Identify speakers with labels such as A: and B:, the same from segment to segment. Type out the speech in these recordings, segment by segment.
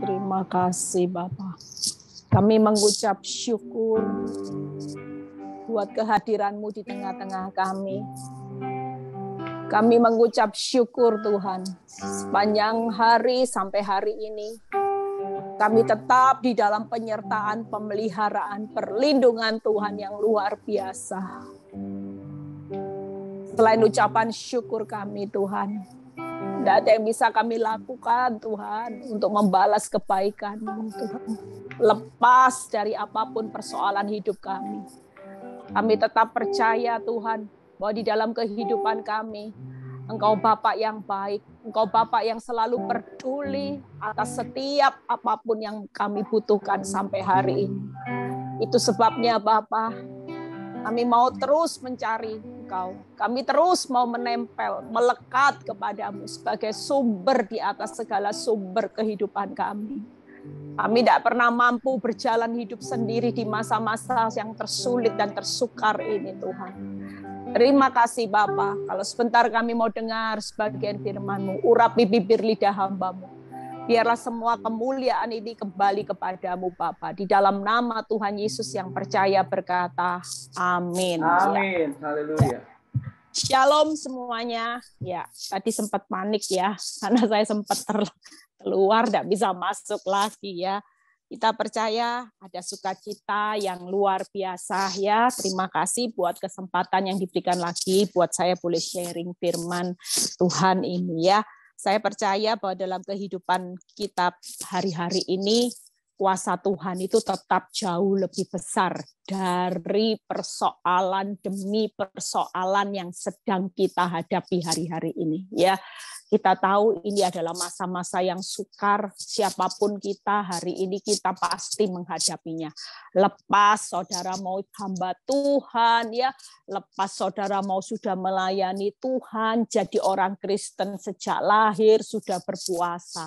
A: Terima kasih Bapa. Kami mengucap syukur buat kehadiran-Mu di tengah-tengah kami. Kami mengucap syukur Tuhan, sepanjang hari sampai hari ini, kami tetap di dalam penyertaan, pemeliharaan, perlindungan Tuhan yang luar biasa. Selain ucapan syukur kami Tuhan, tidak ada yang bisa kami lakukan Tuhan untuk membalas kebaikan-Mu Tuhan. Lepas dari apapun persoalan hidup kami, kami tetap percaya Tuhan, bahwa di dalam kehidupan kami, Engkau Bapa yang baik, Engkau Bapa yang selalu peduli atas setiap apapun yang kami butuhkan sampai hari ini. Itu sebabnya Bapa, kami mau terus mencari Engkau. Kami terus mau menempel, melekat kepadamu sebagai sumber di atas segala sumber kehidupan kami. Kami tidak pernah mampu berjalan hidup sendiri di masa-masa yang tersulit dan tersukar ini Tuhan. Terima kasih Bapa. Kalau sebentar kami mau dengar sebagian firman-Mu, urapi bibir lidah hamba-Mu. Biarlah semua kemuliaan ini kembali kepadamu Bapa. Di dalam nama Tuhan Yesus yang percaya berkata, amin.
B: Amin. Haleluya.
A: Shalom semuanya. Ya, tadi sempat panik ya, karena saya sempat keluar, tidak bisa masuk lagi ya. Kita percaya ada sukacita yang luar biasa ya. Terima kasih buat kesempatan yang diberikan lagi buat saya boleh sharing firman Tuhan ini ya. Saya percaya bahwa dalam kehidupan kita hari-hari ini, kuasa Tuhan itu tetap jauh lebih besar dari persoalan demi persoalan yang sedang kita hadapi hari-hari ini ya. Kita tahu ini adalah masa-masa yang sukar, siapapun kita hari ini kita pasti menghadapinya. Lepas saudara mau hamba Tuhan ya, lepas saudara mau sudah melayani Tuhan, jadi orang Kristen sejak lahir, sudah berpuasa.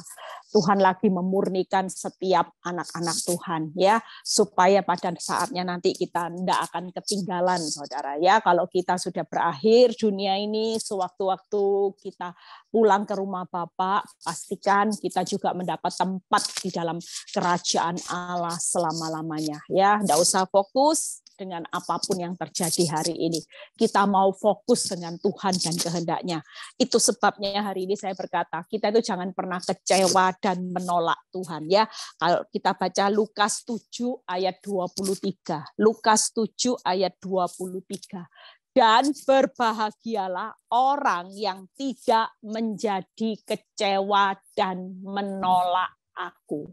A: Tuhan lagi memurnikan setiap anak-anak Tuhan ya, supaya pada saatnya nanti kita tidak akan ketinggalan saudara ya. Kalau kita sudah berakhir dunia ini, sewaktu-waktu kita pulang ke rumah Bapa, pastikan kita juga mendapat tempat di dalam kerajaan Allah selama-lamanya ya. Tidak usah fokus dengan apapun yang terjadi hari ini. Kita mau fokus dengan Tuhan dan kehendaknya. Itu sebabnya hari ini saya berkata, kita itu jangan pernah kecewa dan menolak Tuhan ya. Kalau kita baca Lukas 7 ayat 23. Lukas 7 ayat 23. Dan berbahagialah orang yang tidak menjadi kecewa dan menolak aku.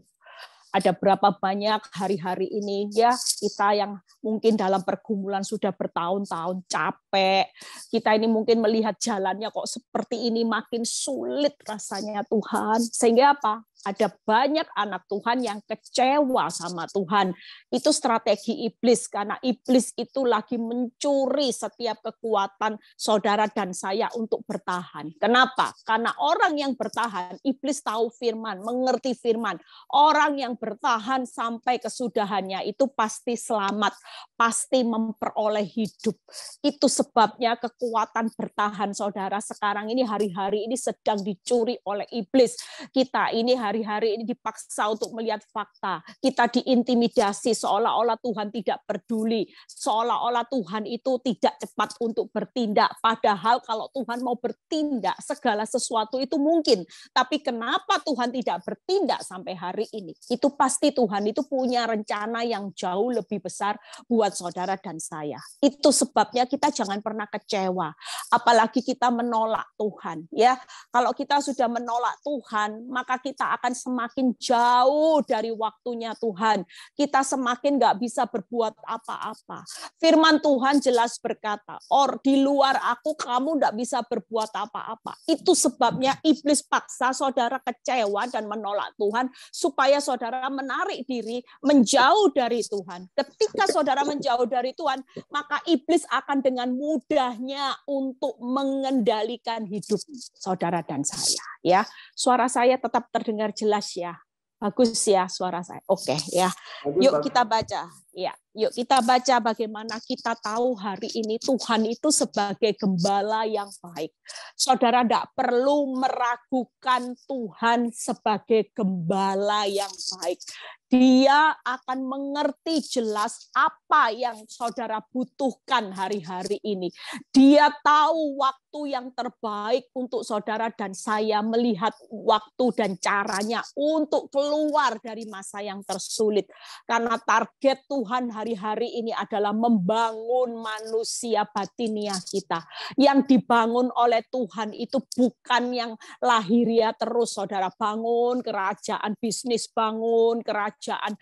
A: Ada berapa banyak hari-hari ini ya kita yang mungkin dalam pergumulan sudah bertahun-tahun capek. Kita ini mungkin melihat jalannya kok seperti ini makin sulit rasanya Tuhan. Sehingga apa? Ada banyak anak Tuhan yang kecewa sama Tuhan. Itu strategi iblis, karena iblis itu lagi mencuri setiap kekuatan saudara dan saya untuk bertahan. Kenapa? Karena orang yang bertahan, iblis tahu firman, mengerti firman. Orang yang bertahan sampai kesudahannya itu pasti selamat, pasti memperoleh hidup. Itu sebabnya kekuatan bertahan saudara sekarang ini hari-hari ini sedang dicuri oleh iblis. Kita ini hari-hari ini dipaksa untuk melihat fakta. Kita diintimidasi seolah-olah Tuhan tidak peduli. Seolah-olah Tuhan itu tidak cepat untuk bertindak. Padahal kalau Tuhan mau bertindak, segala sesuatu itu mungkin. Tapi kenapa Tuhan tidak bertindak sampai hari ini? Itu pasti Tuhan itu punya rencana yang jauh lebih besar buat saudara dan saya. Itu sebabnya kita jangan pernah kecewa. Apalagi kita menolak Tuhan. Ya, kalau kita sudah menolak Tuhan, maka kita akan semakin jauh dari waktunya Tuhan. Kita semakin nggak bisa berbuat apa-apa. Firman Tuhan jelas berkata, di luar aku kamu nggak bisa berbuat apa-apa. Itu sebabnya iblis paksa saudara kecewa dan menolak Tuhan, supaya saudara menarik diri, menjauh dari Tuhan. Ketika saudara menjauh dari Tuhan, maka iblis akan dengan mudahnya untuk mengendalikan hidup saudara dan saya. Ya, suara saya tetap terdengar jelas ya. Bagus ya suara saya. Oke ya. Yuk kita baca Ya, yuk kita baca bagaimana kita tahu hari ini Tuhan itu sebagai gembala yang baik. Saudara tidak perlu meragukan Tuhan sebagai gembala yang baik. Dia akan mengerti jelas apa yang saudara butuhkan hari-hari ini. Dia tahu waktu yang terbaik untuk saudara dan saya melihat waktu dan caranya untuk keluar dari masa yang tersulit. Karena target Tuhan hari-hari ini adalah membangun manusia batiniah kita. Yang dibangun oleh Tuhan itu bukan yang lahiriah terus, saudara. Bangun kerajaan bisnis, bangun kerajaan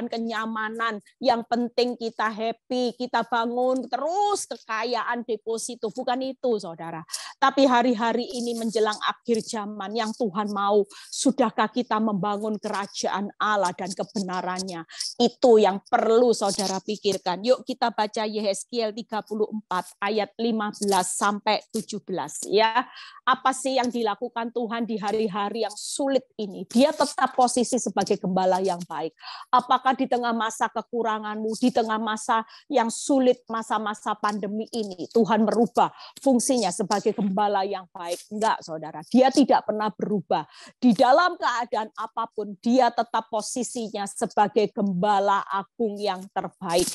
A: kenyamanan. Yang penting kita happy, kita bangun terus kekayaan deposito. Bukan itu, saudara. Tapi hari-hari ini menjelang akhir zaman yang Tuhan mau, sudahkah kita membangun kerajaan Allah dan kebenarannya? Itu yang perlu saudara pikirkan. Yuk kita baca Yehezkiel 34 ayat 15 sampai 17 ya. Apa sih yang dilakukan Tuhan di hari-hari yang sulit ini? Dia tetap posisi sebagai gembala yang baik. Apakah di tengah masa kekuranganmu, di tengah masa yang sulit, masa-masa pandemi ini, Tuhan merubah fungsinya sebagai gembala yang baik? Enggak, saudara. Dia tidak pernah berubah. Di dalam keadaan apapun, dia tetap posisinya sebagai gembala agung yang terbaik.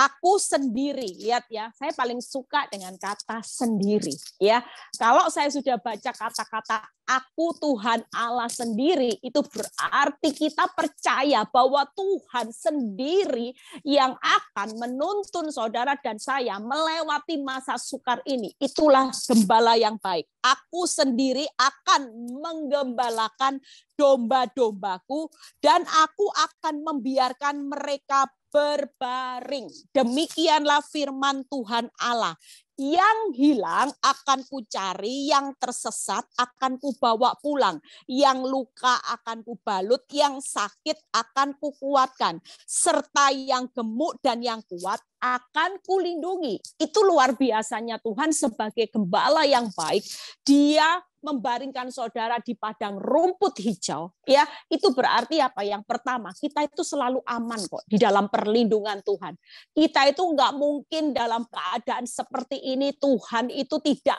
A: Aku sendiri, lihat ya, saya paling suka dengan kata sendiri ya. Kalau saya sudah baca kata-kata aku Tuhan Allah sendiri, itu berarti kita percaya bahwa Tuhan sendiri yang akan menuntun saudara dan saya melewati masa sukar ini. Itulah gembala yang baik. Aku sendiri akan menggembalakan domba-dombaku dan aku akan membiarkan mereka berbaring. Demikianlah firman Tuhan Allah. Yang hilang akan kucari, yang tersesat akan kubawa pulang, yang luka akan kubalut, yang sakit akan kukuatkan, serta yang gemuk dan yang kuat akan kulindungi. Itu luar biasanya Tuhan sebagai gembala yang baik. Dia membaringkan saudara di padang rumput hijau, ya. Itu berarti apa? Yang pertama, kita itu selalu aman kok di dalam perlindungan Tuhan. Kita itu nggak mungkin dalam keadaan seperti ini Tuhan itu tidak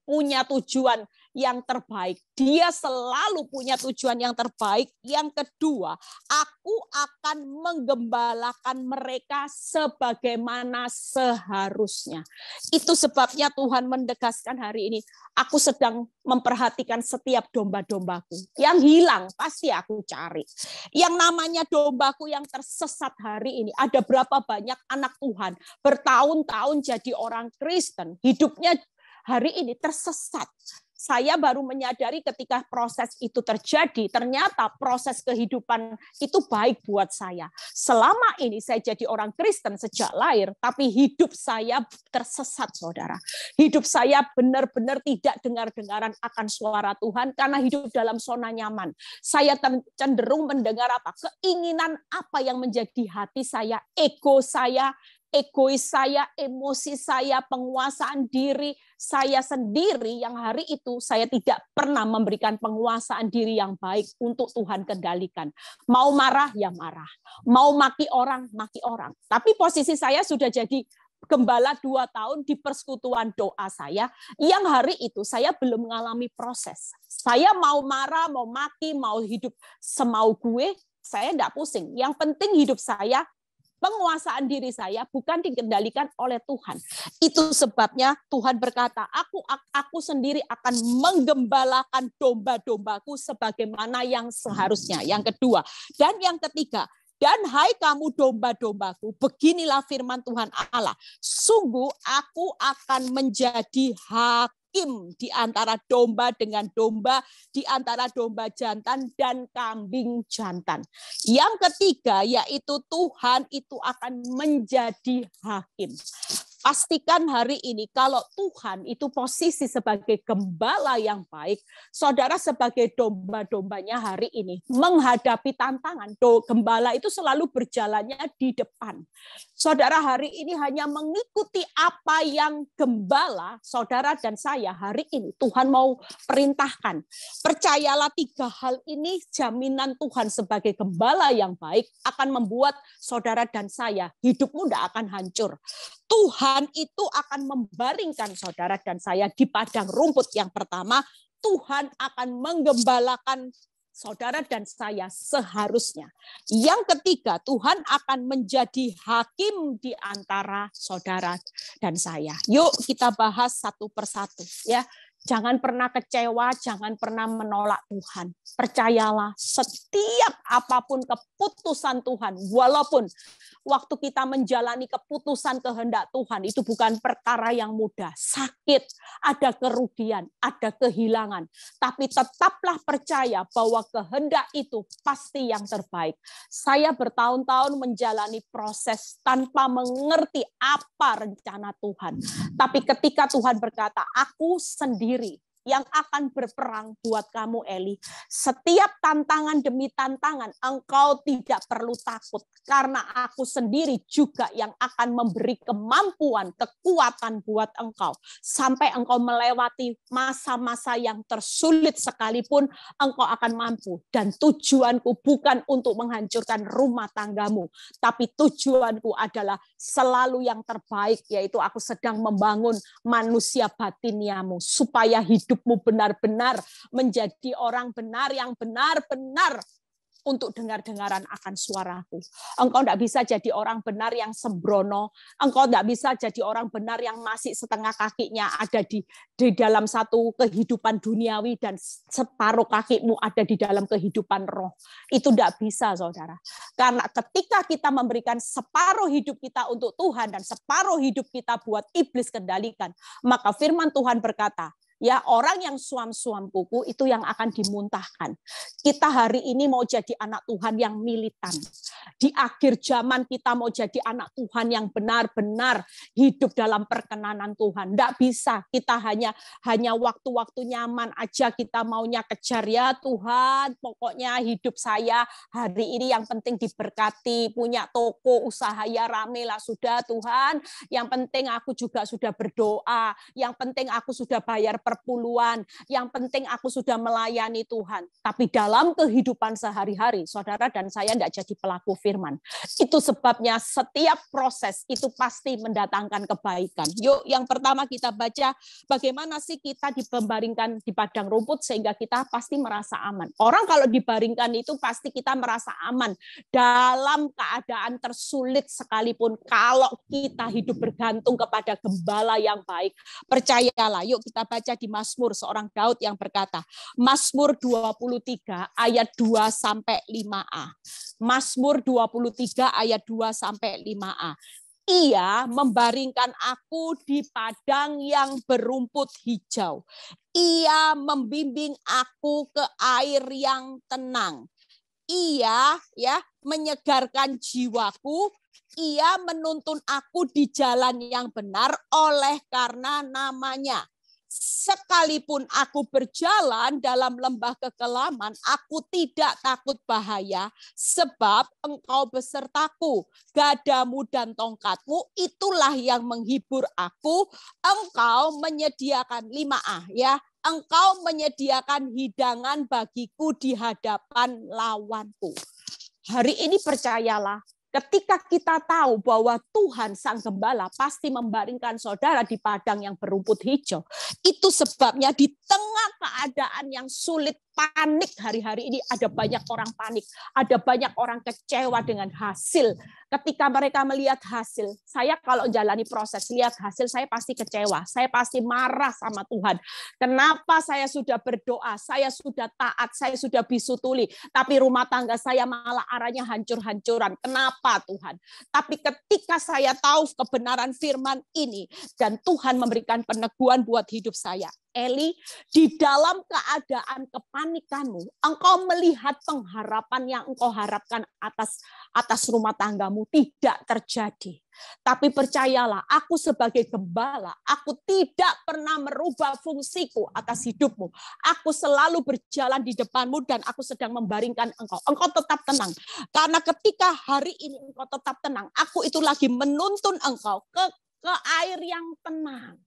A: punya tujuan yang terbaik. Dia selalu punya tujuan yang terbaik. Yang kedua, aku akan menggembalakan mereka sebagaimana seharusnya. Itu sebabnya Tuhan menegaskan hari ini, aku sedang memperhatikan setiap domba-dombaku. Yang hilang pasti aku cari. Yang namanya dombaku yang tersesat hari ini, ada berapa banyak anak Tuhan bertahun-tahun jadi orang Kristen, hidupnya hari ini tersesat. Saya baru menyadari ketika proses itu terjadi, ternyata proses kehidupan itu baik buat saya. Selama ini saya jadi orang Kristen sejak lahir, tapi hidup saya tersesat, saudara. Hidup saya benar-benar tidak dengar-dengaran akan suara Tuhan karena hidup dalam zona nyaman. Saya cenderung mendengar apa? Keinginan apa yang menjadi hati saya, ego saya, egois saya, emosi saya, penguasaan diri saya sendiri yang hari itu saya tidak pernah memberikan penguasaan diri yang baik untuk Tuhan kendalikan. Mau marah, ya marah. Mau maki orang, maki orang. Tapi posisi saya sudah jadi gembala 2 tahun di persekutuan doa saya, yang hari itu saya belum mengalami proses. Saya mau marah, mau maki, mau hidup semau gue, saya enggak pusing. Yang penting hidup saya, penguasaan diri saya bukan dikendalikan oleh Tuhan. Itu sebabnya Tuhan berkata, aku sendiri akan menggembalakan domba-dombaku sebagaimana yang seharusnya. Yang kedua. Dan yang ketiga, dan hai kamu domba-dombaku, beginilah firman Tuhan Allah. Sungguh aku akan menjadi hakim di antara domba dengan domba, di antara domba jantan dan kambing jantan. Yang ketiga, yaitu Tuhan itu akan menjadi hakim. Pastikan hari ini kalau Tuhan itu posisi sebagai gembala yang baik, saudara sebagai domba-dombanya hari ini menghadapi tantangan. Gembala itu selalu berjalannya di depan. Saudara hari ini hanya mengikuti apa yang gembala, saudara dan saya hari ini Tuhan mau perintahkan. Percayalah 3 hal ini, jaminan Tuhan sebagai gembala yang baik akan membuat saudara dan saya hidupmu tidak akan hancur. Tuhan itu akan membaringkan saudara dan saya di padang rumput. Yang pertama, Tuhan akan menggembalakan saudara dan saya seharusnya. Yang ketiga, Tuhan akan menjadi hakim di antara saudara dan saya. Yuk kita bahas satu persatu ya. Jangan pernah kecewa, jangan pernah menolak Tuhan. Percayalah, setiap apapun keputusan Tuhan, walaupun waktu kita menjalani keputusan kehendak Tuhan, itu bukan perkara yang mudah. Sakit, ada kerugian, ada kehilangan. Tapi tetaplah percaya bahwa kehendak itu pasti yang terbaik. Saya bertahun-tahun menjalani proses tanpa mengerti apa rencana Tuhan. Tapi ketika Tuhan berkata, aku sendiri yang akan berperang buat kamu, Eli. Setiap tantangan demi tantangan, engkau tidak perlu takut. Karena aku sendiri juga yang akan memberi kemampuan, kekuatan buat engkau. Sampai engkau melewati masa-masa yang tersulit sekalipun, engkau akan mampu. Dan tujuanku bukan untuk menghancurkan rumah tanggamu. Tapi tujuanku adalah selalu yang terbaik, yaitu aku sedang membangun manusia batiniamu. Supaya hidupmu benar-benar menjadi orang benar yang benar-benar untuk dengar-dengaran akan suaraku. Engkau tidak bisa jadi orang benar yang sembrono. Engkau tidak bisa jadi orang benar yang masih setengah kakinya ada di dalam satu kehidupan duniawi dan separuh kakimu ada di dalam kehidupan roh. Itu tidak bisa, saudara. Karena ketika kita memberikan separuh hidup kita untuk Tuhan dan separuh hidup kita buat iblis kendalikan, maka firman Tuhan berkata, ya, orang yang suam-suam kuku itu yang akan dimuntahkan. Kita hari ini mau jadi anak Tuhan yang militan. Di akhir zaman kita mau jadi anak Tuhan yang benar-benar hidup dalam perkenanan Tuhan. Tidak bisa, kita hanya waktu-waktu nyaman aja kita maunya kejar, ya Tuhan, pokoknya hidup saya hari ini yang penting diberkati, punya toko usaha ya rame lah sudah Tuhan. Yang penting aku juga sudah berdoa, yang penting aku sudah bayar perpuluhan, yang penting aku sudah melayani Tuhan. Tapi dalam kehidupan sehari-hari, saudara dan saya tidak jadi pelaku firman. Itu sebabnya setiap proses itu pasti mendatangkan kebaikan. Yuk, yang pertama kita baca bagaimana sih kita dibaringkan di padang rumput sehingga kita pasti merasa aman. Orang kalau dibaringkan itu pasti kita merasa aman dalam keadaan tersulit sekalipun. Kalau kita hidup bergantung kepada gembala yang baik, percayalah. Yuk kita baca di Mazmur, seorang Daud yang berkata, Mazmur 23 ayat 2 sampai 5a. Mazmur 23 ayat 2 sampai 5a. Ia membaringkan aku di padang yang berumput hijau. Ia membimbing aku ke air yang tenang. Ia menyegarkan jiwaku. Ia menuntun aku di jalan yang benar oleh karena namanya. Sekalipun aku berjalan dalam lembah kekelaman, aku tidak takut bahaya, sebab engkau besertaku. Gadamu dan tongkatmu itulah yang menghibur aku. Engkau menyediakan 5a ya. Engkau menyediakan hidangan bagiku di hadapan lawanku. Hari ini percayalah, ketika kita tahu bahwa Tuhan Sang Gembala pasti membaringkan saudara di padang yang berumput hijau. Itu sebabnya di tengah keadaan yang sulit, panik hari-hari ini, ada banyak orang panik. Ada banyak orang kecewa dengan hasil. Ketika mereka melihat hasil, saya kalau jalani proses, lihat hasil, saya pasti kecewa. Saya pasti marah sama Tuhan. Kenapa saya sudah berdoa, saya sudah taat, saya sudah bisu tuli, tapi rumah tangga saya malah arahnya hancur-hancuran. Kenapa Tuhan? Tapi ketika saya tahu kebenaran firman ini, dan Tuhan memberikan peneguhan buat hidup saya, Eli, di dalam keadaan kepanikanmu, engkau melihat pengharapan yang engkau harapkan atas rumah tanggamu tidak terjadi. Tapi percayalah, aku sebagai gembala, aku tidak pernah merubah fungsiku atas hidupmu. Aku selalu berjalan di depanmu dan aku sedang membaringkan engkau. Engkau tetap tenang. Karena ketika hari ini engkau tetap tenang, aku itu lagi menuntun engkau ke air yang tenang.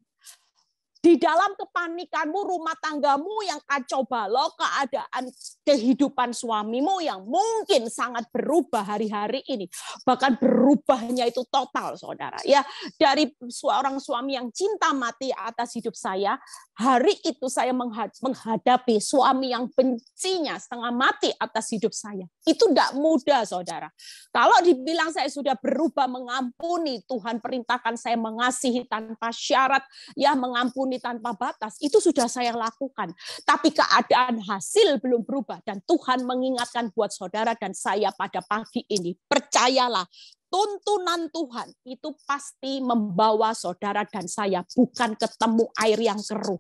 A: Di dalam kepanikanmu, rumah tanggamu yang kacau balau, keadaan kehidupan suamimu yang mungkin sangat berubah hari-hari ini. Bahkan berubahnya itu total, saudara. Ya, dari seorang suami yang cinta mati atas hidup saya, hari itu saya menghadapi suami yang bencinya setengah mati atas hidup saya. Itu tidak mudah, saudara. Kalau dibilang saya sudah berubah mengampuni, Tuhan perintahkan saya mengasihi tanpa syarat, ya mengampuni tanpa batas, itu sudah saya lakukan. Tapi keadaan hasil belum berubah dan Tuhan mengingatkan buat saudara dan saya pada pagi ini, percayalah, tuntunan Tuhan itu pasti membawa saudara dan saya bukan ketemu air yang keruh.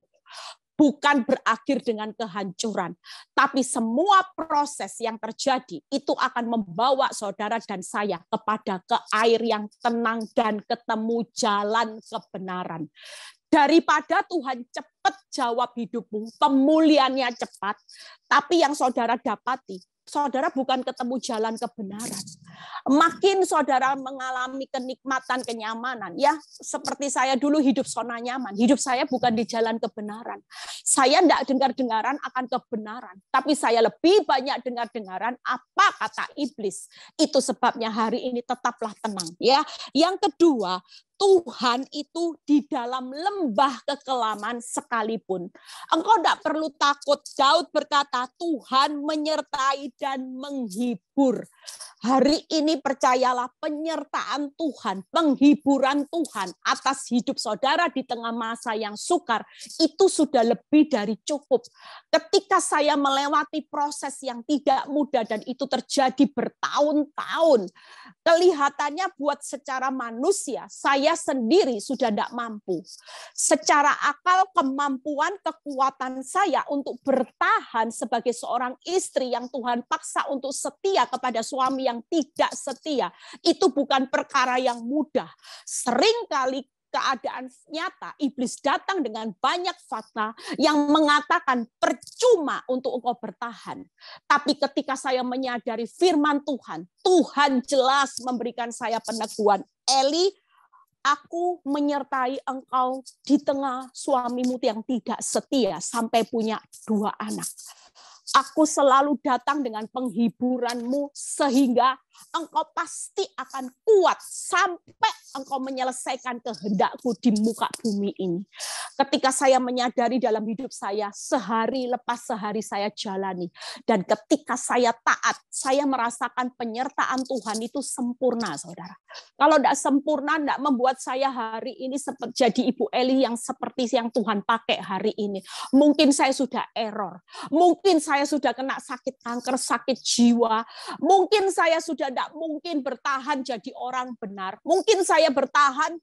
A: Bukan berakhir dengan kehancuran, tapi semua proses yang terjadi itu akan membawa saudara dan saya kepada ke air yang tenang dan ketemu jalan kebenaran. Daripada Tuhan cepat jawab hidupmu, pemulihannya cepat, tapi yang saudara dapati, saudara bukan ketemu jalan kebenaran. Makin saudara mengalami kenikmatan, kenyamanan, ya seperti saya dulu hidup zona nyaman, hidup saya bukan di jalan kebenaran. Saya tidak dengar-dengaran akan kebenaran, tapi saya lebih banyak dengar-dengaran apa kata iblis. Itu sebabnya hari ini tetaplah tenang. Ya, yang kedua, Tuhan itu di dalam lembah kekelaman sekalipun. Engkau tidak perlu takut. Daud berkata, Tuhan menyertai dan menghibur. Hari ini percayalah penyertaan Tuhan, penghiburan Tuhan atas hidup saudara di tengah masa yang sukar, itu sudah lebih dari cukup. Ketika saya melewati proses yang tidak mudah dan itu terjadi bertahun-tahun, kelihatannya buat secara manusia, saya sendiri sudah tidak mampu. Secara akal, kemampuan, kekuatan saya untuk bertahan sebagai seorang istri yang Tuhan paksa untuk setia kepada suami yang tidak setia, itu bukan perkara yang mudah. Seringkali keadaan nyata, iblis datang dengan banyak fakta yang mengatakan percuma untuk engkau bertahan. Tapi ketika saya menyadari firman Tuhan, Tuhan jelas memberikan saya peneguhan. Eli, aku menyertai engkau di tengah suamimu yang tidak setia sampai punya 2 anak. Aku selalu datang dengan penghiburanmu sehingga engkau pasti akan kuat sampai engkau menyelesaikan kehendakku di muka bumi ini. Ketika saya menyadari dalam hidup saya, sehari lepas sehari saya jalani. Dan ketika saya taat, saya merasakan penyertaan Tuhan itu sempurna, saudara. Kalau tidak sempurna, tidak membuat saya hari ini jadi Ibu Eli yang seperti yang Tuhan pakai hari ini. Mungkin saya sudah error. Mungkin saya sudah kena sakit kanker, sakit jiwa. Mungkin saya sudah tidak mungkin bertahan jadi orang benar. Mungkin saya bertahan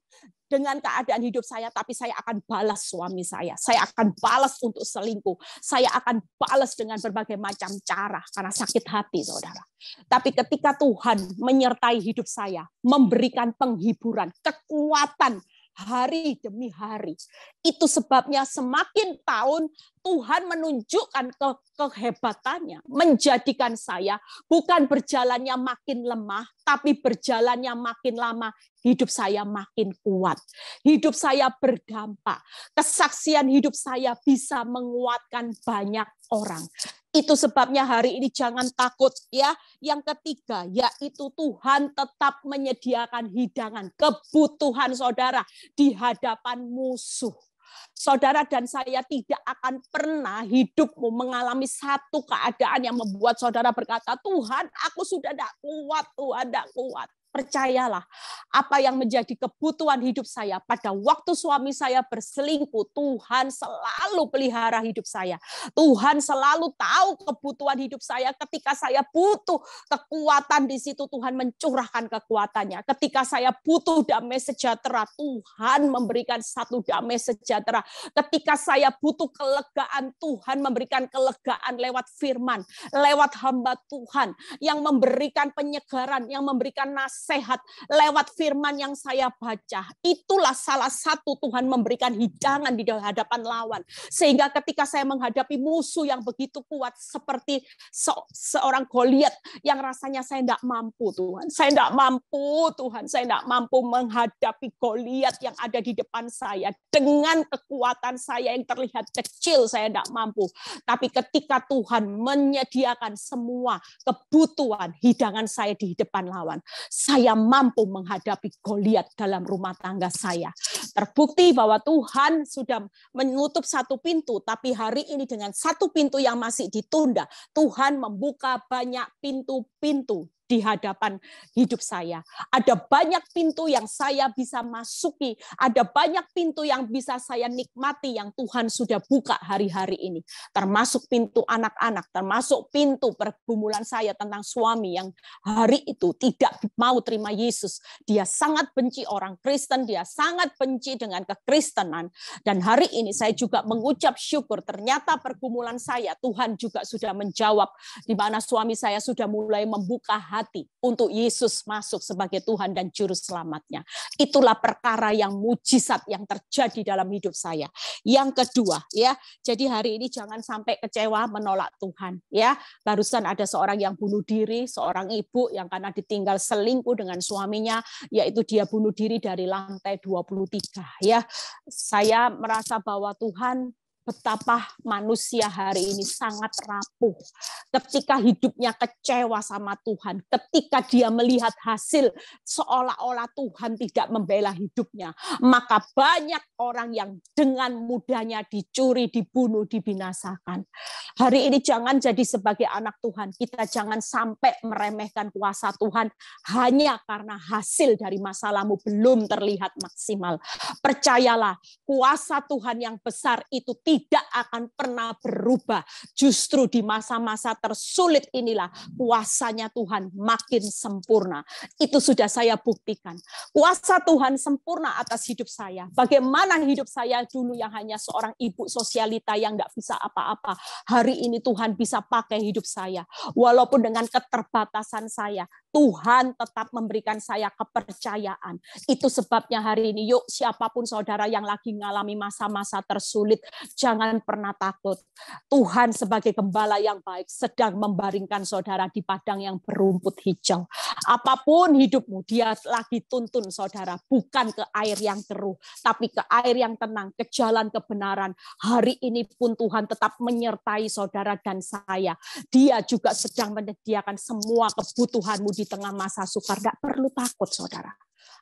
A: dengan keadaan hidup saya, tapi saya akan balas suami saya. Saya akan balas untuk selingkuh. Saya akan balas dengan berbagai macam cara karena sakit hati, saudara. Tapi ketika Tuhan menyertai hidup saya, memberikan penghiburan, kekuatan hari demi hari. Itu sebabnya semakin tahun Tuhan menunjukkan kehebatannya, menjadikan saya bukan berjalannya makin lemah, tapi berjalannya makin lama, hidup saya makin kuat. Hidup saya berdampak. Kesaksian hidup saya bisa menguatkan banyak orang. Itu sebabnya hari ini jangan takut, ya. Yang ketiga, yaitu Tuhan tetap menyediakan hidangan, kebutuhan saudara di hadapan musuh. Saudara dan saya tidak akan pernah hidupmu mengalami satu keadaan yang membuat saudara berkata, Tuhan, aku sudah tidak kuat, Tuhan tidak kuat. Percayalah, apa yang menjadi kebutuhan hidup saya pada waktu suami saya berselingkuh, Tuhan selalu pelihara hidup saya. Tuhan selalu tahu kebutuhan hidup saya. Ketika saya butuh kekuatan di situ, Tuhan mencurahkan kekuatannya. Ketika saya butuh damai sejahtera, Tuhan memberikan satu damai sejahtera. Ketika saya butuh kelegaan, Tuhan memberikan kelegaan lewat firman, lewat hamba Tuhan yang memberikan penyegaran, yang memberikan nasihat lewat firman yang saya baca. Itulah salah satu Tuhan memberikan hidangan di hadapan lawan. Sehingga ketika saya menghadapi musuh yang begitu kuat seperti seorang Goliat yang rasanya saya tidak mampu, Tuhan. Saya tidak mampu, Tuhan. Saya tidak mampu menghadapi Goliat yang ada di depan saya. Dengan kekuatan saya yang terlihat kecil, saya tidak mampu. Tapi ketika Tuhan menyediakan semua kebutuhan hidangan saya di depan lawan, saya mampu menghadapi Goliat dalam rumah tangga saya. Terbukti bahwa Tuhan sudah menutup satu pintu, tapi hari ini dengan satu pintu yang masih ditunda, Tuhan membuka banyak pintu-pintu di hadapan hidup saya. Ada banyak pintu yang saya bisa masuki, ada banyak pintu yang bisa saya nikmati yang Tuhan sudah buka hari-hari ini. Termasuk pintu anak-anak, termasuk pintu pergumulan saya tentang suami yang hari itu tidak mau terima Yesus. Dia sangat benci orang Kristen, dia sangat benci dengan kekristenan. Dan hari ini saya juga mengucap syukur, ternyata pergumulan saya Tuhan juga sudah menjawab, di mana suami saya sudah mulai membuka hati untuk Yesus masuk sebagai Tuhan dan Juru Selamatnya. Itulah perkara yang mujizat yang terjadi dalam hidup saya. Yang kedua, ya, jadi hari ini jangan sampai kecewa menolak Tuhan. Ya, barusan ada seorang yang bunuh diri, seorang ibu yang karena ditinggal selingkuh dengan suaminya, yaitu dia bunuh diri dari lantai 23. Ya, saya merasa bahwa Tuhan, betapa manusia hari ini sangat rapuh. Ketika hidupnya kecewa sama Tuhan, ketika dia melihat hasil seolah-olah Tuhan tidak membela hidupnya, maka banyak orang yang dengan mudahnya dicuri, dibunuh, dibinasakan. Hari ini jangan jadi sebagai anak Tuhan, kita jangan sampai meremehkan kuasa Tuhan hanya karena hasil dari masalahmu belum terlihat maksimal. Percayalah, kuasa Tuhan yang besar itu tidak akan pernah berubah. Justru di masa-masa tersulit inilah kuasanya Tuhan makin sempurna. Itu sudah saya buktikan. Kuasa Tuhan sempurna atas hidup saya. Bagaimana hidup saya dulu yang hanya seorang ibu sosialita yang nggak bisa apa-apa. Hari ini Tuhan bisa pakai hidup saya. Walaupun dengan keterbatasan saya, Tuhan tetap memberikan saya kepercayaan. Itu sebabnya hari ini, yuk siapapun saudara yang lagi mengalami masa-masa tersulit, jangan pernah takut. Tuhan sebagai gembala yang baik sedang membaringkan saudara di padang yang berumput hijau. Apapun hidupmu, dia lagi tuntun saudara, bukan ke air yang keruh, tapi ke air yang tenang, ke jalan kebenaran. Hari ini pun Tuhan tetap menyertai saudara dan saya. Dia juga sedang menyediakan semua kebutuhanmu di tengah masa sukar. Tidak perlu takut saudara.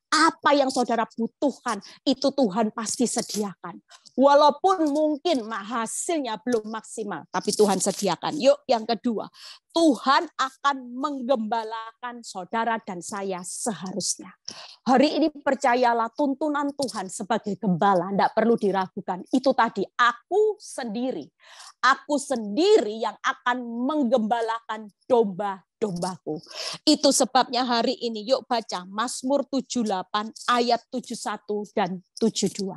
A: Apa yang saudara butuhkan, itu Tuhan pasti sediakan. Walaupun mungkin hasilnya belum maksimal, tapi Tuhan sediakan. Yuk, yang kedua, Tuhan akan menggembalakan saudara dan saya seharusnya. Hari ini percayalah, tuntunan Tuhan sebagai gembala, tidak perlu diragukan. Itu tadi, aku sendiri yang akan menggembalakan domba-dombaku. Itu sebabnya hari ini, yuk baca Mazmur 78 ayat 71 dan 72.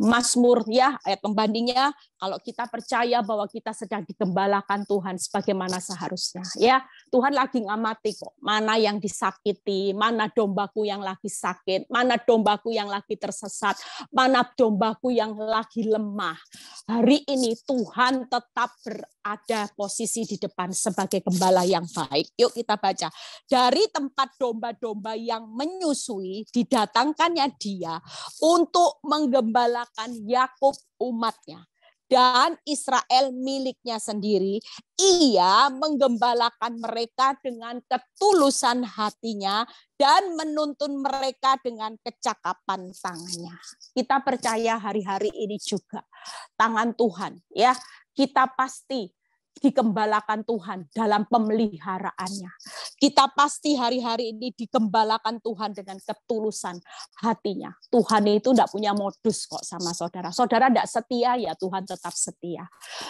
A: Mazmur, ya, ayat pembandingnya, kalau kita percaya bahwa kita sedang digembalakan Tuhan sebagaimana seharusnya, ya, Tuhan lagi ngamati kok, mana yang disakiti, mana dombaku yang lagi sakit, mana dombaku yang lagi tersesat, mana dombaku yang lagi lemah. Hari ini Tuhan tetap berada posisi di depan sebagai gembala yang baik. Yuk kita baca. Dari tempat domba-domba yang menyusui, didatangkannya dia untuk menggembalakan Yakub umatnya. Dan Israel miliknya sendiri, ia menggembalakan mereka dengan ketulusan hatinya dan menuntun mereka dengan kecakapan tangannya. Kita percaya hari-hari ini juga tangan Tuhan, ya, kita pasti digembalakan Tuhan dalam pemeliharaannya. Kita pasti hari-hari ini digembalakan Tuhan dengan ketulusan hatinya. Tuhan itu tidak punya modus kok sama saudara. Saudara tidak setia, ya Tuhan tetap setia.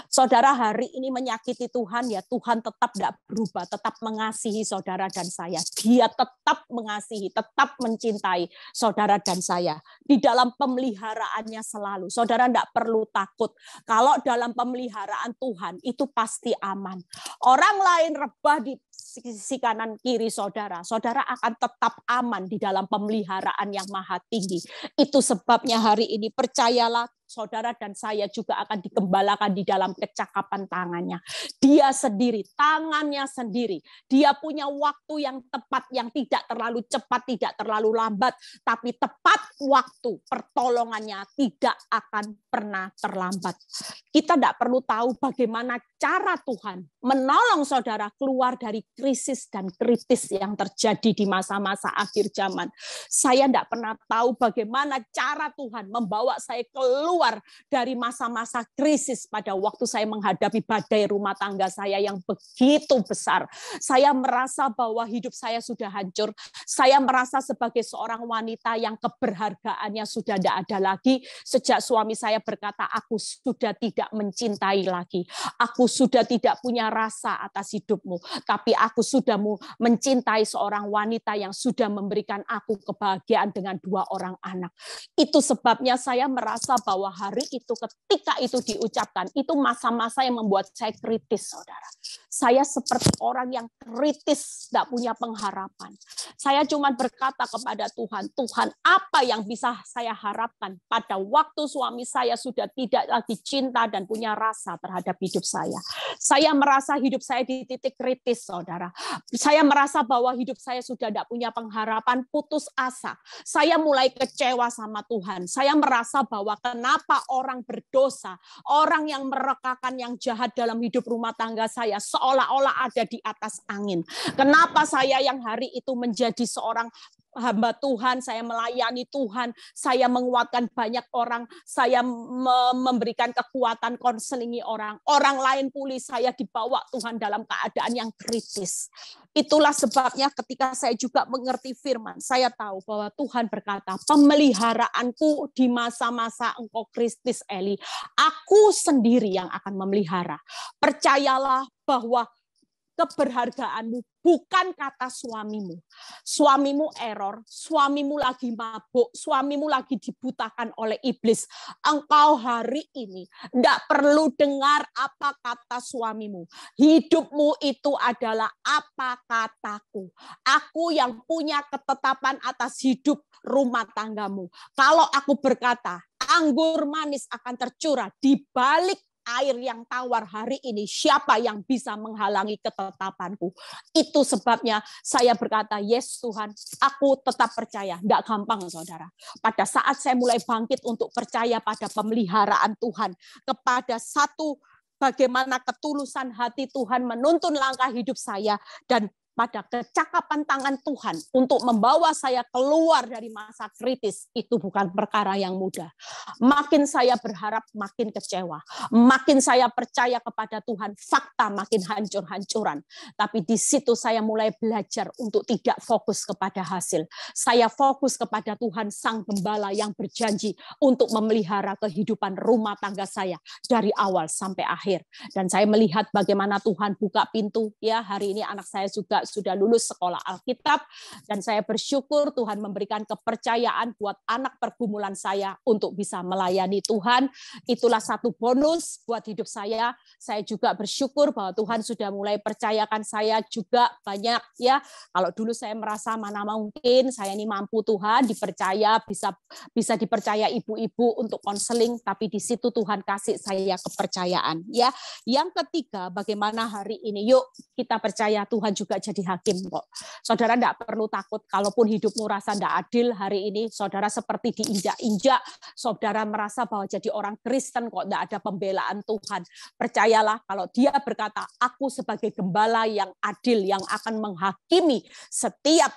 A: Saudara hari ini menyakiti Tuhan, ya Tuhan tetap tidak berubah, tetap mengasihi saudara dan saya. Dia tetap mengasihi, tetap mencintai saudara dan saya. Di dalam pemeliharaannya selalu. Saudara tidak perlu takut. Kalau dalam pemeliharaan Tuhan, itu pasti aman. Orang lain rebah di sisi kanan kiri saudara, saudara akan tetap aman di dalam pemeliharaan yang maha tinggi. Itu sebabnya hari ini percayalah, saudara dan saya juga akan digembalakan di dalam kecakapan tangannya. Dia sendiri, tangannya sendiri. Dia punya waktu yang tepat, yang tidak terlalu cepat, tidak terlalu lambat, tapi tepat waktu. Pertolongannya tidak akan pernah terlambat. Kita tidak perlu tahu bagaimana cara Tuhan menolong saudara keluar dari krisis dan kritis yang terjadi di masa-masa akhir zaman. Saya tidak pernah tahu bagaimana cara Tuhan membawa saya keluar dari masa-masa krisis pada waktu saya menghadapi badai rumah tangga saya yang begitu besar. Saya merasa bahwa hidup saya sudah hancur. Saya merasa sebagai seorang wanita yang keberhargaannya sudah tidak ada lagi. Sejak suami saya berkata, aku sudah tidak mencintai lagi. Aku sudah tidak punya rasa atas hidupmu. Tapi aku sudah mencintai seorang wanita yang sudah memberikan aku kebahagiaan dengan 2 orang anak. Itu sebabnya saya merasa bahwa hari itu, ketika itu diucapkan, itu masa-masa yang membuat saya kritis, saudara. Saya seperti orang yang kritis, tidak punya pengharapan. Saya cuma berkata kepada Tuhan, Tuhan, apa yang bisa saya harapkan pada waktu suami saya sudah tidak lagi cinta dan punya rasa terhadap hidup saya. Saya merasa hidup saya di titik kritis, saudara. Saya merasa bahwa hidup saya sudah tidak punya pengharapan, putus asa. Saya mulai kecewa sama Tuhan. Saya merasa bahwa kenapa orang berdosa, orang yang merekakan yang jahat dalam hidup rumah tangga saya, seolah-olah ada di atas angin. Kenapa saya yang hari itu menjadi seorang hamba Tuhan, saya melayani Tuhan, saya menguatkan banyak orang, saya memberikan kekuatan, konselingi orang. Orang lain pulih, saya dibawa Tuhan dalam keadaan yang kritis. Itulah sebabnya ketika saya juga mengerti firman, saya tahu bahwa Tuhan berkata, pemeliharaanku di masa-masa engkau kritis, Eli, aku sendiri yang akan memelihara. Percayalah bahwa keberhargaanmu bukan kata suamimu. Suamimu error, suamimu lagi mabuk, suamimu lagi dibutakan oleh iblis. Engkau hari ini tidak perlu dengar apa kata suamimu. Hidupmu itu adalah apa kataku. Aku yang punya ketetapan atas hidup rumah tanggamu. Kalau aku berkata, anggur manis akan tercurah di balik air yang tawar hari ini, siapa yang bisa menghalangi ketetapanku? Itu sebabnya saya berkata, yes Tuhan, aku tetap percaya. Tidak gampang, saudara. Pada saat saya mulai bangkit untuk percaya pada pemeliharaan Tuhan, kepada satu bagaimana ketulusan hati Tuhan menuntun langkah hidup saya, dan pada kecakapan tangan Tuhan untuk membawa saya keluar dari masa kritis, itu bukan perkara yang mudah. Makin saya berharap, makin kecewa. Makin saya percaya kepada Tuhan, fakta makin hancur-hancuran. Tapi di situ saya mulai belajar untuk tidak fokus kepada hasil. Saya fokus kepada Tuhan Sang Gembala yang berjanji untuk memelihara kehidupan rumah tangga saya dari awal sampai akhir. Dan saya melihat bagaimana Tuhan buka pintu. Ya, hari ini anak saya juga sudah lulus sekolah Alkitab, dan saya bersyukur Tuhan memberikan kepercayaan buat anak pergumulan saya untuk bisa melayani Tuhan. Itulah satu bonus buat hidup saya. Saya juga bersyukur bahwa Tuhan sudah mulai percayakan saya juga banyak, ya. Kalau dulu saya merasa mana mungkin saya ini mampu, Tuhan dipercaya, bisa dipercaya ibu-ibu untuk konseling, tapi di situ Tuhan kasih saya kepercayaan, ya. Yang ketiga, bagaimana hari ini, yuk kita percaya Tuhan juga jadi hakim kok. Saudara tidak perlu takut kalaupun hidupmu rasa tidak adil hari ini, saudara seperti diinjak-injak, saudara merasa bahwa jadi orang Kristen kok tidak ada pembelaan Tuhan. Percayalah kalau dia berkata, aku sebagai gembala yang adil yang akan menghakimi setiap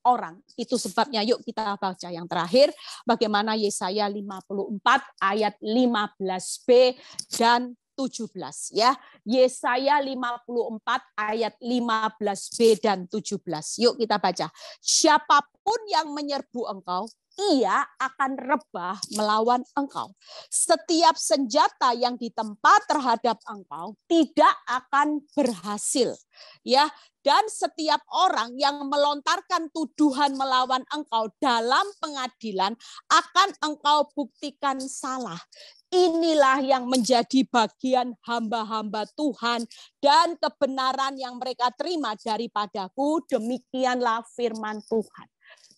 A: orang. Itu sebabnya yuk kita baca yang terakhir, bagaimana Yesaya 54 ayat 15b dan 17 ya. Yesaya 54 ayat 15b dan 17. Yuk kita baca. Siapapun yang menyerbu engkau, ia akan rebah melawan engkau. Setiap senjata yang ditempa terhadap engkau tidak akan berhasil. Ya, dan setiap orang yang melontarkan tuduhan melawan engkau dalam pengadilan akan engkau buktikan salah. Inilah yang menjadi bagian hamba-hamba Tuhan dan kebenaran yang mereka terima daripadaku. Demikianlah firman Tuhan.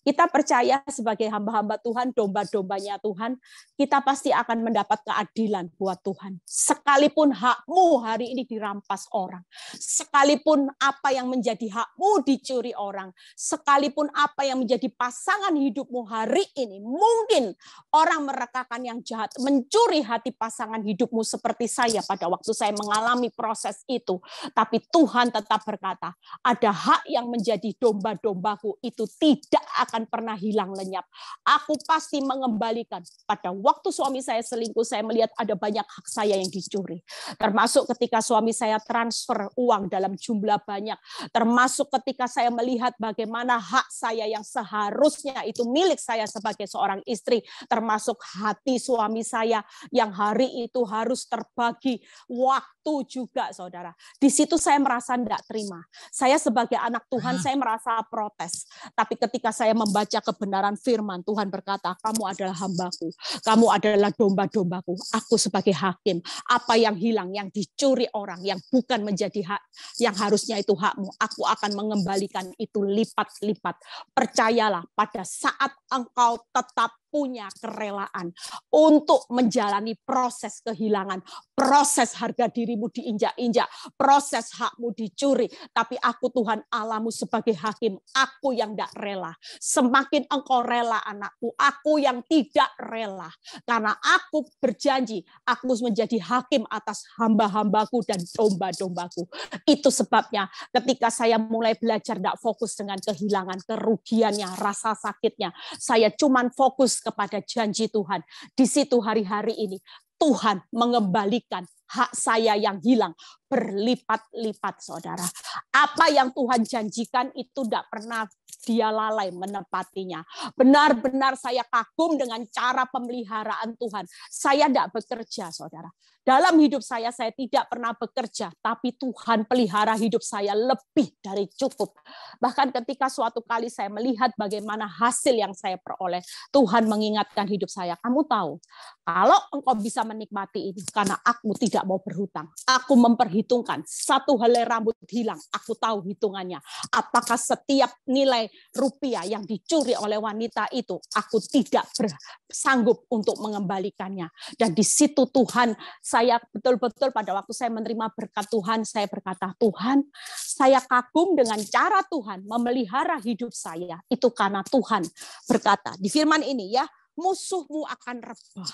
A: Kita percaya sebagai hamba-hamba Tuhan, domba-dombanya Tuhan, kita pasti akan mendapat keadilan buat Tuhan. Sekalipun hakmu hari ini dirampas orang, sekalipun apa yang menjadi hakmu dicuri orang, sekalipun apa yang menjadi pasangan hidupmu hari ini, mungkin orang merekakan yang jahat, mencuri hati pasangan hidupmu seperti saya pada waktu saya mengalami proses itu. Tapi Tuhan tetap berkata, ada hak yang menjadi domba-dombaku itu tidak akan pernah hilang lenyap. Aku pasti mengembalikan. Pada waktu suami saya selingkuh, saya melihat ada banyak hak saya yang dicuri. Termasuk ketika suami saya transfer uang dalam jumlah banyak. Termasuk ketika saya melihat bagaimana hak saya yang seharusnya itu milik saya sebagai seorang istri. Termasuk hati suami saya yang hari itu harus terbagi waktu juga, saudara. Di situ saya merasa tidak terima. Saya sebagai anak Tuhan, saya merasa protes. Tapi ketika saya membaca kebenaran firman, Tuhan berkata, kamu adalah hambaku, kamu adalah domba-dombaku, aku sebagai hakim, apa yang hilang, yang dicuri orang, yang bukan menjadi hak, yang harusnya itu hakmu, aku akan mengembalikan itu lipat-lipat. Percayalah, pada saat engkau tetap punya kerelaan untuk menjalani proses kehilangan, proses harga dirimu diinjak-injak, proses hakmu dicuri, tapi aku Tuhan Allahmu sebagai hakim, aku yang tidak rela. Semakin engkau rela anakku, aku yang tidak rela. Karena aku berjanji, aku menjadi hakim atas hamba-hambaku dan domba-dombaku. Itu sebabnya ketika saya mulai belajar tidak fokus dengan kehilangan, kerugiannya, rasa sakitnya, saya cuman fokus kepada janji Tuhan. Di situ hari-hari ini Tuhan mengembalikan hak saya yang hilang berlipat-lipat, saudara. Apa yang Tuhan janjikan itu tidak pernah dia lalai menepatinya. Benar-benar saya kagum dengan cara pemeliharaan Tuhan. Saya tidak bekerja, saudara. Dalam hidup saya tidak pernah bekerja, tapi Tuhan pelihara hidup saya lebih dari cukup. Bahkan ketika suatu kali saya melihat bagaimana hasil yang saya peroleh, Tuhan mengingatkan hidup saya, kamu tahu, kalau engkau bisa menikmati ini, karena aku tidak mau berhutang. Aku memperhitungkan, satu helai rambut hilang, aku tahu hitungannya. Apakah setiap nilai rupiah yang dicuri oleh wanita itu, aku tidak sanggup untuk mengembalikannya. Dan di situ Tuhan, saya betul-betul pada waktu saya menerima berkat Tuhan, saya berkata, Tuhan, saya kagum dengan cara Tuhan memelihara hidup saya. Itu karena Tuhan berkata, di firman ini ya, musuhmu akan rebah.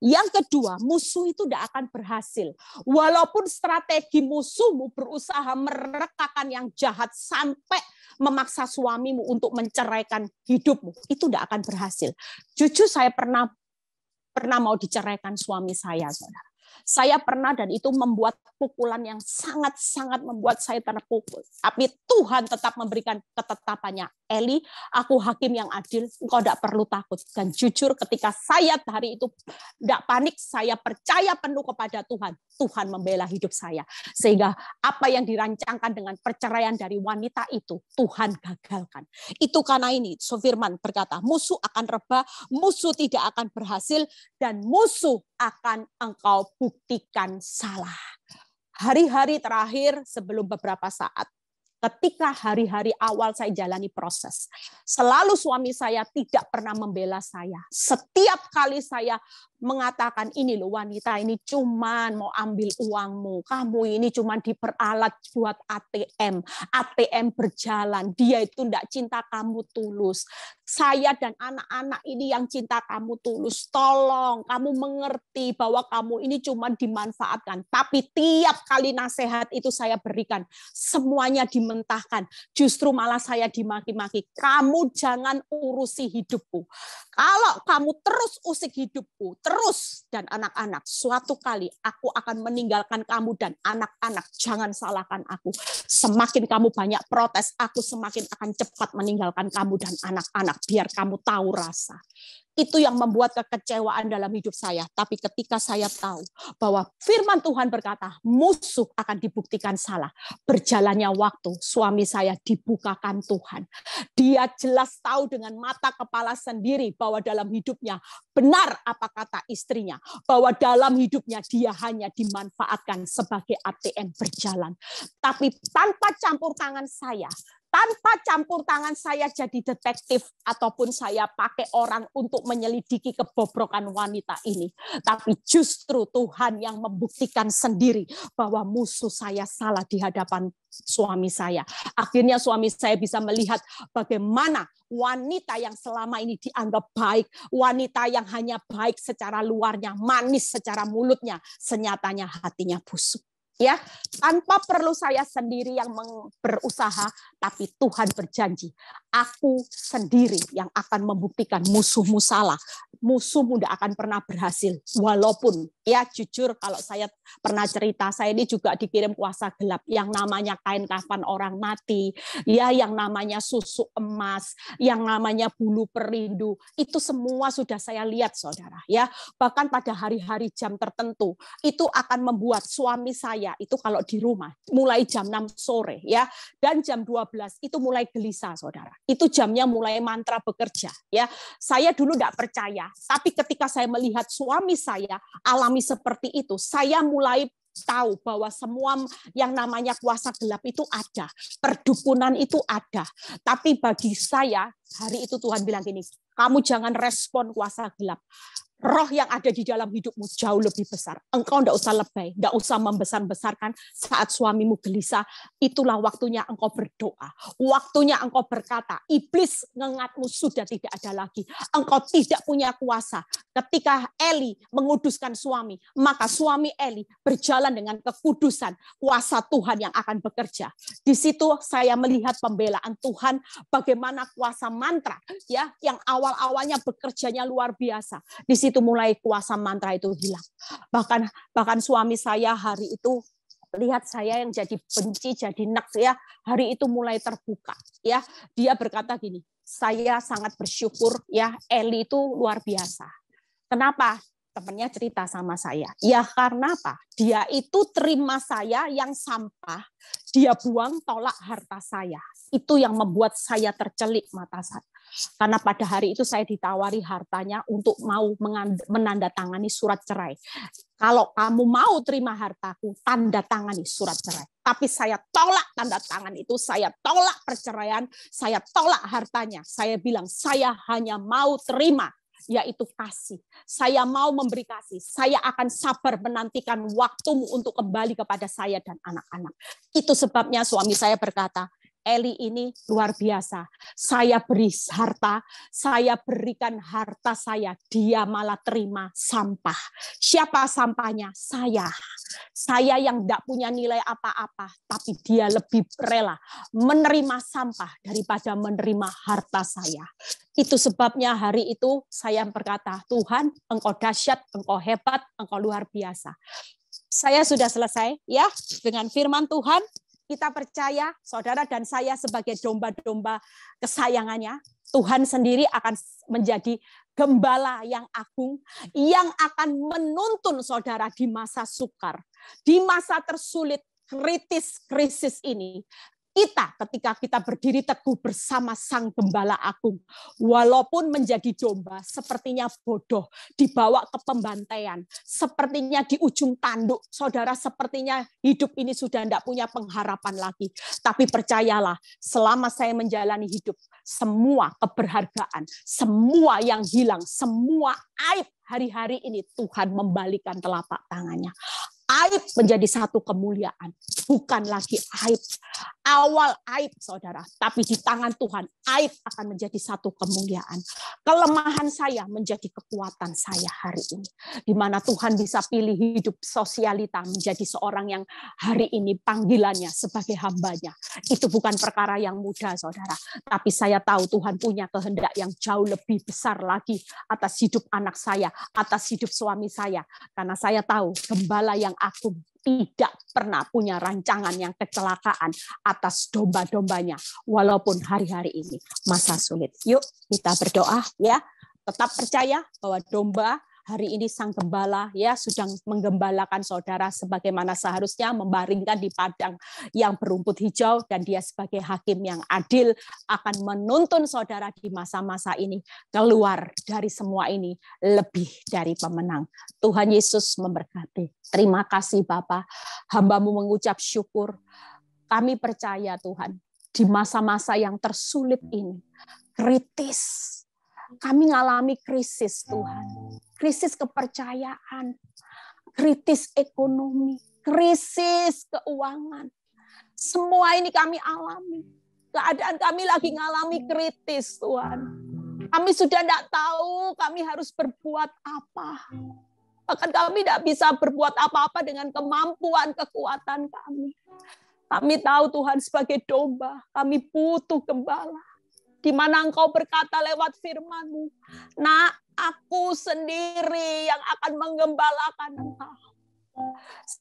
A: Yang kedua, musuh itu tidak akan berhasil. Walaupun strategi musuhmu berusaha merekakan yang jahat sampai memaksa suamimu untuk menceraikan hidupmu, itu tidak akan berhasil. Jujur saya pernah mau diceraikan suami saya, saudara. Saya pernah, dan itu membuat pukulan yang sangat-sangat membuat saya terpukul. Tapi Tuhan tetap memberikan ketetapannya. Eli, aku hakim yang adil, engkau tidak perlu takut. Dan jujur ketika saya hari itu tidak panik, saya percaya penuh kepada Tuhan. Tuhan membela hidup saya. Sehingga apa yang dirancangkan dengan perceraian dari wanita itu, Tuhan gagalkan. Itu karena ini, firman berkata, musuh akan rebah, musuh tidak akan berhasil, dan musuh akan engkau buktikan salah. Hari-hari terakhir sebelum beberapa saat, ketika hari-hari awal saya jalani proses, selalu suami saya tidak pernah membela saya. Setiap kali saya mengatakan, ini loh wanita ini cuman mau ambil uangmu, kamu ini cuman diperalat buat ATM berjalan, dia itu tidak cinta kamu tulus. Saya dan anak-anak ini yang cinta kamu tulus, tolong kamu mengerti bahwa kamu ini cuman dimanfaatkan. Tapi tiap kali nasihat itu saya berikan, semuanya mentah-mentahkan. Justru malah saya dimaki-maki. Kamu jangan urusi hidupku. Kalau kamu terus usik hidupku, terus dan anak-anak, suatu kali aku akan meninggalkan kamu dan anak-anak. Jangan salahkan aku. Semakin kamu banyak protes, aku semakin akan cepat meninggalkan kamu dan anak-anak. Biar kamu tahu rasa. Itu yang membuat kekecewaan dalam hidup saya. Tapi ketika saya tahu bahwa firman Tuhan berkata, musuh akan dibuktikan salah. Berjalannya waktu, suami saya dibukakan Tuhan. Dia jelas tahu dengan mata kepala sendiri bahwa dalam hidupnya benar apa kata istrinya. Bahwa dalam hidupnya dia hanya dimanfaatkan sebagai ATM berjalan. Tapi tanpa campur tangan saya, tanpa campur tangan saya jadi detektif ataupun saya pakai orang untuk menyelidiki kebobrokan wanita ini. Tapi justru Tuhan yang membuktikan sendiri bahwa musuh saya salah di hadapan suami saya. Akhirnya suami saya bisa melihat bagaimana wanita yang selama ini dianggap baik, wanita yang hanya baik secara luarnya, manis secara mulutnya, senyatanya hatinya busuk. Ya, tanpa perlu saya sendiri yang berusaha, tapi Tuhan berjanji, aku sendiri yang akan membuktikan musuhmu salah. Musuhmu tidak akan pernah berhasil. Walaupun, ya jujur kalau saya pernah cerita, saya ini juga dikirim kuasa gelap yang namanya kain kafan orang mati, ya yang namanya susu emas, yang namanya bulu perindu. Itu semua sudah saya lihat, saudara. Ya, bahkan pada hari-hari jam tertentu itu akan membuat suami saya itu kalau di rumah mulai jam 6 sore ya dan jam 12 itu mulai gelisah, saudara. Itu jamnya mulai mantra bekerja ya. Saya dulu tidak percaya, tapi ketika saya melihat suami saya alami seperti itu, saya mulai tahu bahwa semua yang namanya kuasa gelap itu ada, perdukunan itu ada. Tapi bagi saya hari itu Tuhan bilang gini, kamu jangan respon kuasa gelap. Roh yang ada di dalam hidupmu jauh lebih besar. Engkau tidak usah lebay, tidak usah membesar-besarkan saat suamimu gelisah. Itulah waktunya engkau berdoa. Waktunya engkau berkata, iblis ngengatmu sudah tidak ada lagi. Engkau tidak punya kuasa. Ketika Eli menguduskan suami, maka suami Eli berjalan dengan kekudusan. Kuasa Tuhan yang akan bekerja. Di situ saya melihat pembelaan Tuhan, bagaimana kuasa mantra ya yang awal-awalnya bekerjanya luar biasa. Di situ mulai kuasa mantra itu hilang. Bahkan suami saya hari itu lihat saya yang jadi benci, jadi nek ya, hari itu mulai terbuka ya. Dia berkata gini, saya sangat bersyukur ya, Eli itu luar biasa. Kenapa? Temannya cerita sama saya. Ya karena apa? Dia itu terima saya yang sampah, dia buang tolak harta saya. Itu yang membuat saya tercelik mata saya. Karena pada hari itu saya ditawari hartanya untuk mau menandatangani surat cerai. Kalau kamu mau terima hartaku, tanda tangani surat cerai. Tapi saya tolak tanda tangan itu, saya tolak perceraian, saya tolak hartanya. Saya bilang, saya hanya mau terima, yaitu kasih. Saya mau memberi kasih. Saya akan sabar menantikan waktumu untuk kembali kepada saya dan anak-anak. Itu sebabnya suami saya berkata, Eli ini luar biasa. Saya beri harta, saya berikan harta saya, dia malah terima sampah. Siapa sampahnya? Saya. Saya yang tidak punya nilai apa-apa, tapi dia lebih rela menerima sampah daripada menerima harta saya. Itu sebabnya hari itu saya berkata, Tuhan, Engkau dahsyat, Engkau hebat, Engkau luar biasa. Saya sudah selesai ya dengan firman Tuhan. Kita percaya, saudara dan saya sebagai domba-domba kesayangannya, Tuhan sendiri akan menjadi gembala yang agung, yang akan menuntun saudara di masa sukar, di masa tersulit, krisis ini. Ketika kita berdiri teguh bersama Sang Gembala Agung, walaupun menjadi domba, sepertinya bodoh, dibawa ke pembantaian, sepertinya di ujung tanduk, saudara, sepertinya hidup ini sudah tidak punya pengharapan lagi. Tapi percayalah, selama saya menjalani hidup, semua keberhargaan, semua yang hilang, semua aib hari-hari ini Tuhan membalikan telapak tangannya. Aib menjadi satu kemuliaan, bukan lagi aib. awal aib, saudara. Tapi di tangan Tuhan, aib akan menjadi satu kemuliaan. Kelemahan saya menjadi kekuatan saya hari ini. Di mana Tuhan bisa pilih hidup sosialita menjadi seorang yang hari ini panggilannya sebagai hambanya. Itu bukan perkara yang mudah, saudara. Tapi saya tahu Tuhan punya kehendak yang jauh lebih besar lagi atas hidup anak saya, atas hidup suami saya. Karena saya tahu gembala yang agung tidak pernah punya rancangan yang kecelakaan atas domba-dombanya, walaupun hari-hari ini masa sulit. Yuk kita berdoa ya, tetap percaya bahwa domba hari ini sang gembala ya sedang menggembalakan saudara sebagaimana seharusnya, membaringkan di padang yang berumput hijau, dan dia sebagai hakim yang adil akan menuntun saudara di masa-masa ini keluar dari semua ini lebih dari pemenang. Tuhan Yesus memberkati. Terima kasih Bapa, hamba-Mu mengucap syukur. Kami percaya Tuhan, di masa-masa yang tersulit ini, kritis, kami mengalami krisis Tuhan. Krisis kepercayaan, krisis ekonomi, krisis keuangan. Semua ini kami alami. Keadaan kami lagi ngalami kritis Tuhan. Kami sudah tidak tahu kami harus berbuat apa. Bahkan kami tidak bisa berbuat apa-apa dengan kemampuan, kekuatan kami. Kami tahu Tuhan sebagai domba, kami butuh gembala. Di mana Engkau berkata lewat firman-Mu, "Nak, aku sendiri yang akan menggembalakan engkau."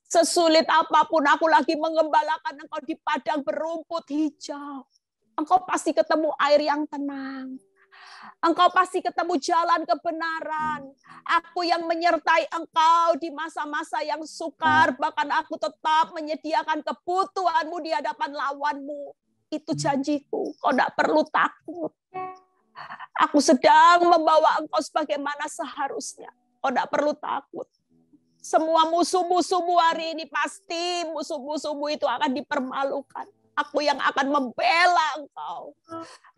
A: Sesulit apapun aku lagi menggembalakan engkau di padang berumput hijau, engkau pasti ketemu air yang tenang. Engkau pasti ketemu jalan kebenaran. Aku yang menyertai engkau di masa-masa yang sukar, bahkan aku tetap menyediakan kebutuhanmu di hadapan lawanmu. Itu janjiku, kau tidak perlu takut. Aku sedang membawa engkau sebagaimana seharusnya. Kau tidak perlu takut. Semua musuh-musuhmu hari ini pasti musuh-musuhmu itu akan dipermalukan. Aku yang akan membela engkau.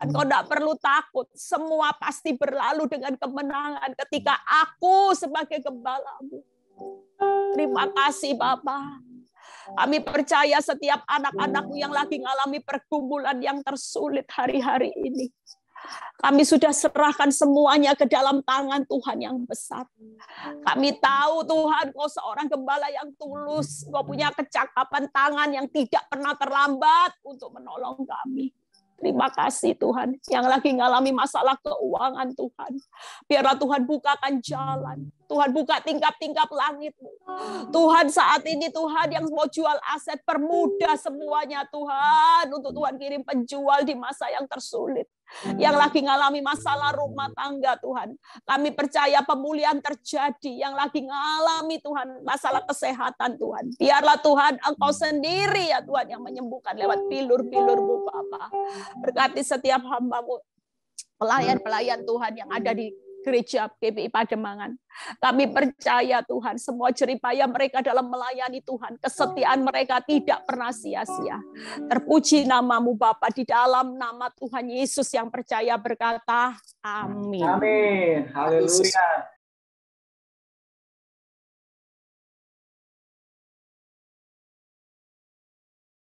A: Engkau tidak perlu takut. Semua pasti berlalu dengan kemenangan ketika aku sebagai gembalamu. Terima kasih Bapa. Kami percaya setiap anak-anakmu yang lagi mengalami pergumulan yang tersulit hari-hari ini, kami sudah serahkan semuanya ke dalam tangan Tuhan yang besar. Kami tahu Tuhan, Kau seorang gembala yang tulus. Kau punya kecakapan tangan yang tidak pernah terlambat untuk menolong kami. Terima kasih Tuhan, yang lagi mengalami masalah keuangan Tuhan. Biarlah Tuhan bukakan jalan. Tuhan buka tingkap-tingkap langit-Mu. Tuhan saat ini Tuhan yang mau jual aset, permudah semuanya Tuhan. Untuk Tuhan kirim penjual di masa yang tersulit. Yang lagi ngalami masalah rumah tangga Tuhan. Kami percaya pemulihan terjadi. Yang lagi ngalami Tuhan masalah kesehatan Tuhan. Biarlah Tuhan Engkau sendiri ya Tuhan yang menyembuhkan lewat bilur-bilur-Mu Bapa. Berkati setiap hamba-Mu, pelayan-pelayan Tuhan yang ada di gereja GBI Pademangan. Kami percaya Tuhan, semua jeripaya mereka dalam melayani Tuhan, kesetiaan mereka tidak pernah sia-sia. Terpuji nama-Mu Bapa, di dalam nama Tuhan Yesus yang percaya berkata, amin.
B: Amin. Haleluya.